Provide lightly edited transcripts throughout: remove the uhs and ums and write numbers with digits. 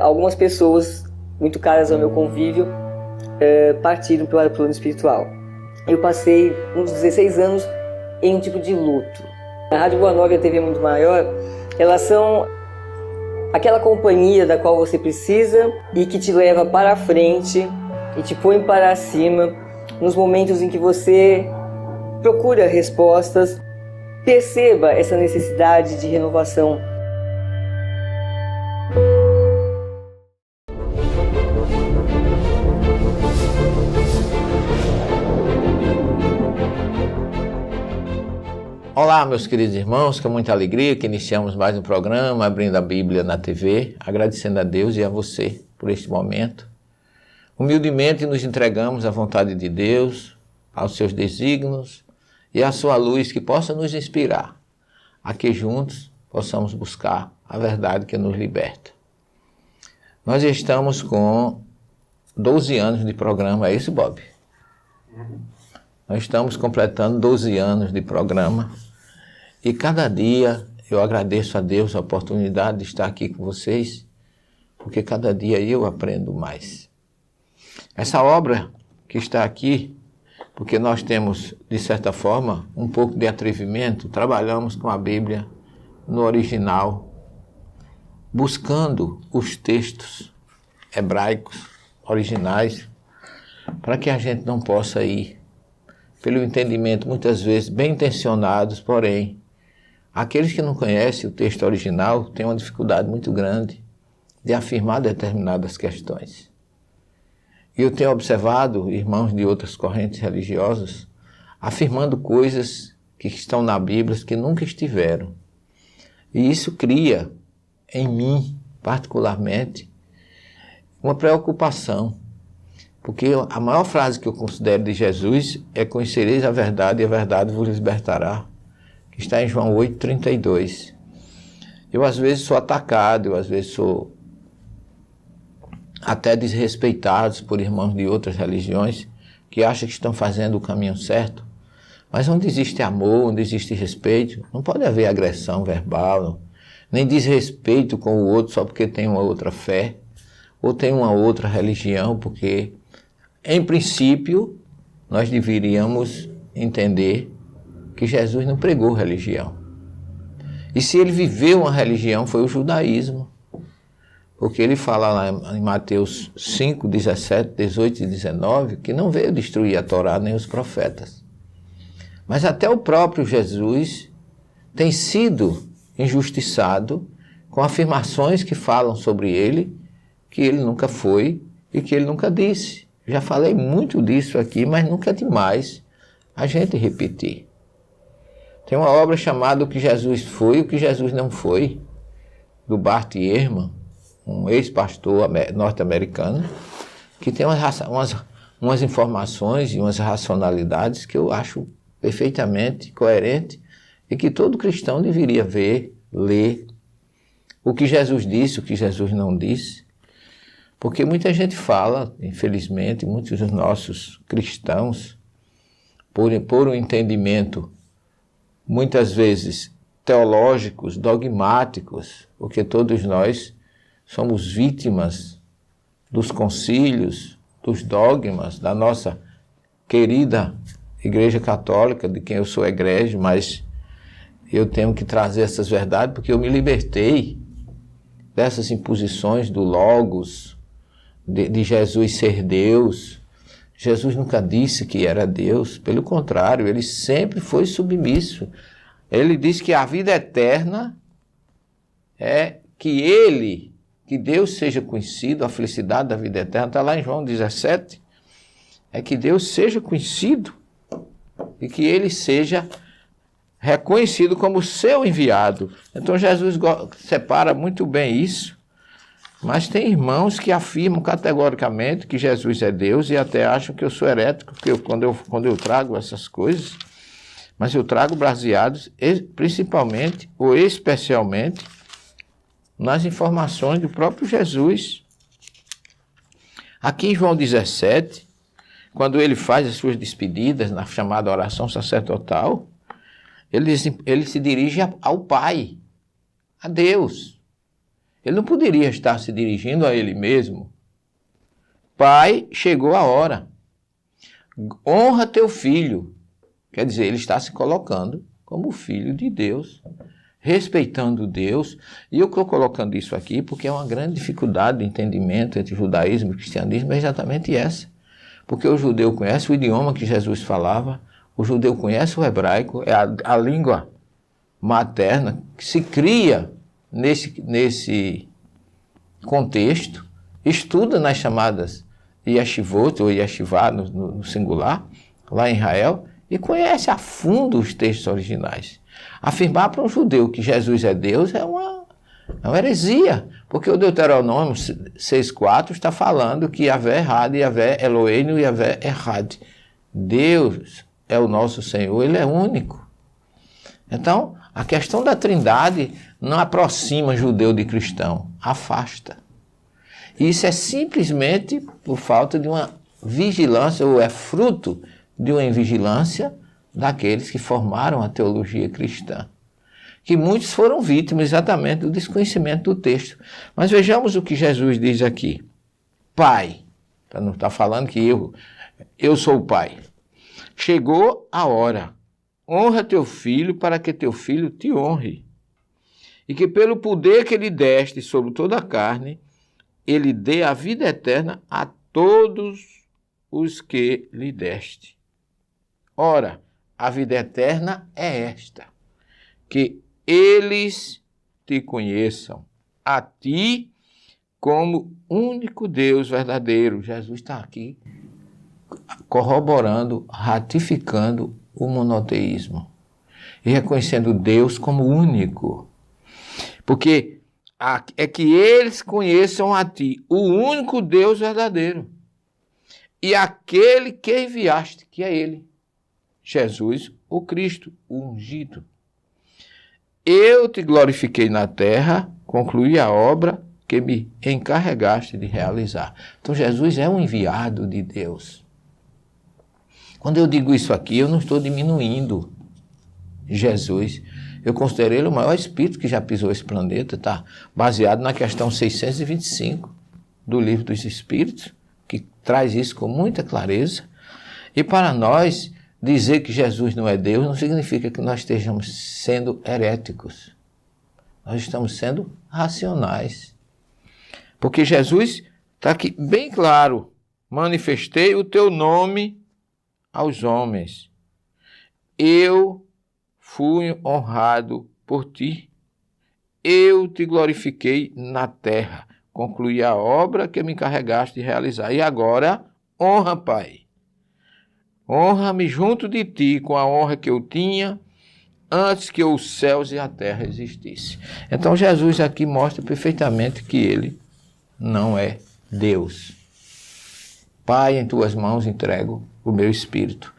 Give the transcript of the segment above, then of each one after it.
Algumas pessoas muito caras ao meu convívio partiram para o plano espiritual. Eu passei uns 16 anos em um tipo de luto. A Rádio Boa Nova e a TV Muito Maior, elas são aquela companhia da qual você precisa e que te leva para a frente e te põe para cima nos momentos em que você procura respostas. Perceba essa necessidade de renovação. Olá, meus queridos irmãos, com muita alegria que iniciamos mais um programa, abrindo a Bíblia na TV, agradecendo a Deus e a você por este momento. Humildemente nos entregamos à vontade de Deus, aos seus desígnios e à sua luz que possa nos inspirar, a que juntos possamos buscar a verdade que nos liberta. Nós estamos com 12 anos de programa, é isso, Bob? Nós estamos completando 12 anos de programa e cada dia eu agradeço a Deus a oportunidade de estar aqui com vocês, porque cada dia eu aprendo mais. Essa obra que está aqui, porque nós temos, de certa forma, um pouco de atrevimento, trabalhamos com a Bíblia no original, buscando os textos hebraicos originais, para que a gente não possa ir pelo entendimento, muitas vezes, bem intencionados, porém, aqueles que não conhecem o texto original têm uma dificuldade muito grande de afirmar determinadas questões. E eu tenho observado irmãos de outras correntes religiosas afirmando coisas que estão na Bíblia que nunca estiveram. E isso cria, em mim, particularmente, uma preocupação. Porque a maior frase que eu considero de Jesus é: conhecereis a verdade e a verdade vos libertará, que está em João 8,32. Eu às vezes sou atacado, eu às vezes sou até desrespeitado por irmãos de outras religiões que acham que estão fazendo o caminho certo, mas onde existe amor, onde existe respeito, não pode haver agressão verbal, nem desrespeito com o outro só porque tem uma outra fé, ou tem uma outra religião, porque em princípio, nós deveríamos entender que Jesus não pregou religião. E se ele viveu uma religião, foi o judaísmo. Porque ele fala lá em Mateus 5, 17, 18 e 19, que não veio destruir a Torá nem os profetas. Mas até o próprio Jesus tem sido injustiçado com afirmações que falam sobre ele, que ele nunca foi e que ele nunca disse. Já falei muito disso aqui, mas nunca é demais a gente repetir. Tem uma obra chamada O que Jesus foi e o que Jesus não foi, do Bart Ehrman, um ex-pastor norte-americano, que tem umas informações e umas racionalidades que eu acho perfeitamente coerente e que todo cristão deveria ver, ler. O que Jesus disse, o que Jesus não disse. Porque muita gente fala, infelizmente, muitos dos nossos cristãos, por um entendimento, muitas vezes teológicos, dogmáticos, porque todos nós somos vítimas dos concílios, dos dogmas, da nossa querida Igreja Católica, de quem eu sou egrégio, mas eu tenho que trazer essas verdades porque eu me libertei dessas imposições do Logos, de Jesus ser Deus. Jesus nunca disse que era Deus, pelo contrário, ele sempre foi submisso. Ele disse que a vida eterna é que Deus seja conhecido, a felicidade da vida eterna, está lá em João 17, é que Deus seja conhecido e que ele seja reconhecido como seu enviado. Então Jesus separa muito bem isso. Mas tem irmãos que afirmam categoricamente que Jesus é Deus e até acham que eu sou herético, porque quando eu trago essas coisas, mas eu trago baseados principalmente ou especialmente nas informações do próprio Jesus. Aqui em João 17, quando ele faz as suas despedidas na chamada oração sacerdotal, ele se dirige ao Pai, a Deus. Ele não poderia estar se dirigindo a ele mesmo. Pai, chegou a hora. Honra teu filho. Quer dizer, ele está se colocando como filho de Deus, respeitando Deus. E eu estou colocando isso aqui porque é uma grande dificuldade de entendimento entre judaísmo e cristianismo, é exatamente essa. Porque o judeu conhece o idioma que Jesus falava, o judeu conhece o hebraico, é a língua materna que se cria nesse contexto, estuda nas chamadas yeshivot ou yeshivá no singular, lá em Israel, e conhece a fundo os textos originais. Afirmar para um judeu que Jesus é Deus é uma heresia, porque o Deuteronômio 6,4 está falando que Yahvé Errad, Yahvé Eloheinu, Yahvé Errad. Deus é o nosso Senhor, Ele é único. Então, a questão da trindade não aproxima judeu de cristão, afasta. E isso é simplesmente por falta de uma vigilância, ou é fruto de uma invigilância daqueles que formaram a teologia cristã. Que muitos foram vítimas exatamente do desconhecimento do texto. Mas vejamos o que Jesus diz aqui. Pai, para não estar falando que eu sou o pai. Chegou a hora. Honra teu filho para que teu filho te honre. E que pelo poder que lhe deste sobre toda a carne, ele dê a vida eterna a todos os que lhe deste. Ora, a vida eterna é esta, que eles te conheçam, a ti como único Deus verdadeiro. Jesus está aqui corroborando, ratificando o monoteísmo e reconhecendo Deus como único. Porque é que eles conheçam a ti, o único Deus verdadeiro, e aquele que enviaste, que é ele, Jesus, o Cristo, o ungido. Eu te glorifiquei na terra, concluí a obra que me encarregaste de realizar. Então Jesus é um enviado de Deus. Quando eu digo isso aqui, eu não estou diminuindo Jesus. Eu considero ele o maior espírito que já pisou esse planeta, tá? Baseado na questão 625 do Livro dos Espíritos, que traz isso com muita clareza. E para nós, dizer que Jesus não é Deus não significa que nós estejamos sendo heréticos. Nós estamos sendo racionais. Porque Jesus está aqui bem claro. Manifestei o teu nome aos homens. Eu fui honrado por ti. Eu te glorifiquei na terra. Concluí a obra que me encarregaste de realizar. E agora, honra, Pai. Honra-me junto de ti com a honra que eu tinha antes que os céus e a terra existissem. Então Jesus aqui mostra perfeitamente que ele não é Deus. Pai, em tuas mãos entrego o meu espírito.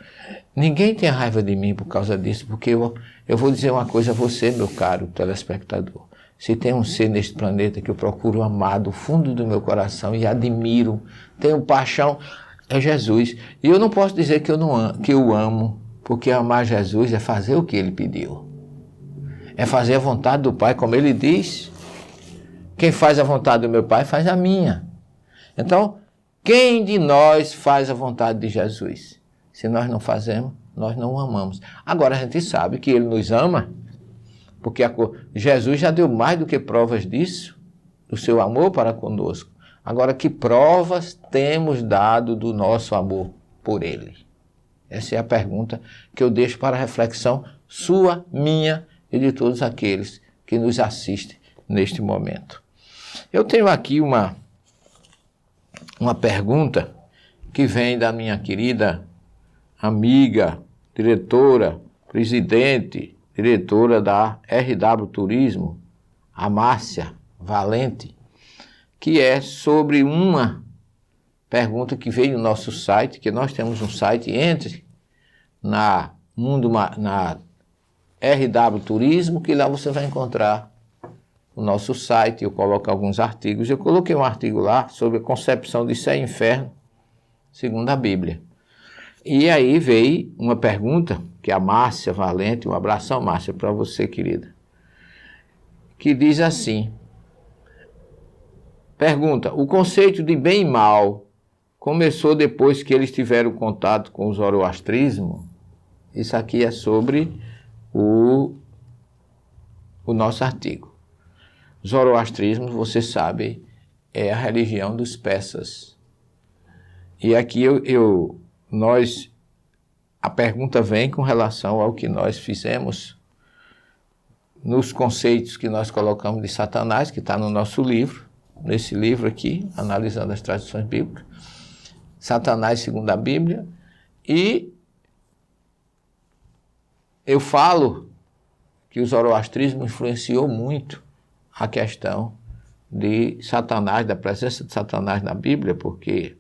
Ninguém tem raiva de mim por causa disso, porque eu vou dizer uma coisa a você, meu caro telespectador. Se tem um ser neste planeta que eu procuro amar do fundo do meu coração e admiro, tenho paixão, é Jesus. E eu não posso dizer que eu amo, porque amar Jesus é fazer o que ele pediu. É fazer a vontade do Pai, como ele diz. Quem faz a vontade do meu Pai faz a minha. Então, quem de nós faz a vontade de Jesus? Se nós não fazemos, nós não o amamos. Agora a gente sabe que ele nos ama, porque Jesus já deu mais do que provas disso, do seu amor para conosco. Agora, que provas temos dado do nosso amor por ele? Essa é a pergunta que eu deixo para a reflexão sua, minha e de todos aqueles que nos assistem neste momento. Eu tenho aqui uma pergunta que vem da minha querida amiga, diretora, diretora da RW Turismo, a Márcia Valente, que é sobre uma pergunta que veio no nosso site, que nós temos um site, entre na RW Turismo, que lá você vai encontrar o nosso site, eu coloco alguns artigos. Eu coloquei um artigo lá sobre a concepção de céu e inferno, segundo a Bíblia. E aí veio uma pergunta, que a Márcia Valente, um abração, Márcia, para você, querida, que diz assim: Pergunta: o conceito de bem e mal começou depois que eles tiveram contato com o zoroastrismo? Isso aqui é sobre o nosso artigo. Zoroastrismo, você sabe, é a religião dos persas. E aqui a pergunta vem com relação ao que nós fizemos nos conceitos que nós colocamos de Satanás, que está no nosso livro, nesse livro aqui, analisando as tradições bíblicas, Satanás segundo a Bíblia, e eu falo que o zoroastrismo influenciou muito a questão de Satanás, da presença de Satanás na Bíblia, porque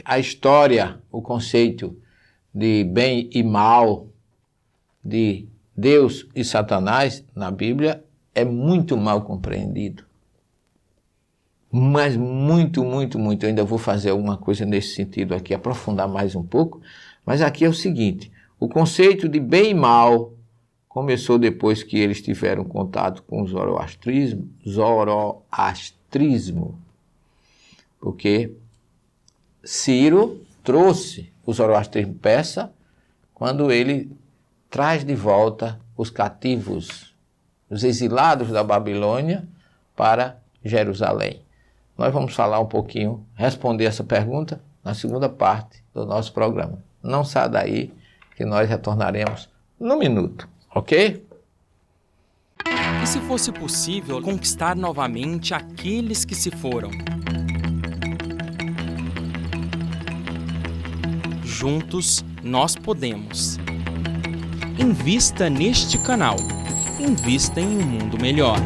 a história, o conceito de bem e mal, de Deus e Satanás na Bíblia é muito mal compreendido. Mas muito, muito, muito. Eu ainda vou fazer alguma coisa nesse sentido aqui, aprofundar mais um pouco. Mas aqui é o seguinte: o conceito de bem e mal começou depois que eles tiveram contato com o zoroastrismo, porque Ciro trouxe o zoroastrismo persa quando ele traz de volta os cativos, os exilados da Babilônia para Jerusalém. Nós vamos falar um pouquinho, responder essa pergunta na segunda parte do nosso programa. Não saia daí, que nós retornaremos no minuto, ok? E se fosse possível conquistar novamente aqueles que se foram? Juntos nós podemos. Invista neste canal. Invista em um mundo melhor.